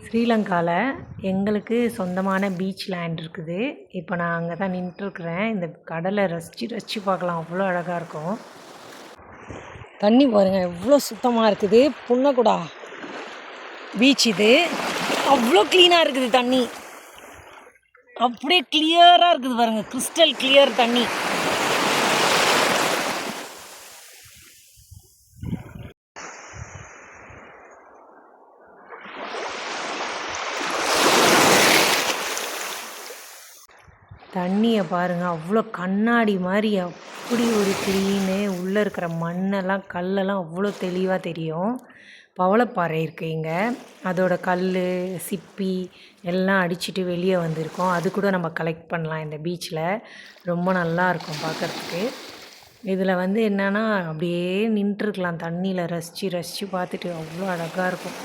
ஸ்ரீலங்காவில் எங்களுக்கு சொந்தமான பீச் லேண்ட் இருக்குது. இப்போ நான் அங்கே தான் நின்றுருக்குறேன். இந்த கடலை ரசித்து ரசித்து பார்க்கலாம், அவ்வளோ அழகாக இருக்கும். தண்ணி பாருங்கள் எவ்வளோ சுத்தமாக இருக்குது. புன்னகுடா பீச் இது. அவ்வளோ க்ளீனாக இருக்குது தண்ணி, அப்படியே கிளியராக இருக்குது பாருங்கள், கிறிஸ்டல் கிளியர் தண்ணி. தண்ணியை பாருங்கள், அவ்வளோ கண்ணாடி மாதிரி அப்படி ஒரு க்ளீனு. உள்ளே இருக்கிற மண்ணெல்லாம் கல்லெல்லாம் அவ்வளோ தெளிவாக தெரியும். பவளப்பாறை இருக்குது இங்கே. அதோட கல் சிப்பி எல்லாம் அடிச்சுட்டு வெளியே வந்திருக்கோம். அது கூட நம்ம கலெக்ட் பண்ணலாம் இந்த பீச்சில். ரொம்ப நல்லா இருக்கும் பார்க்குறதுக்கு. இதில் என்னென்னா அப்படியே நின்றுருக்கலாம் தண்ணியில் ரசித்து ரசித்து பார்த்துட்டு, அவ்வளோ அழகாக இருக்கும்.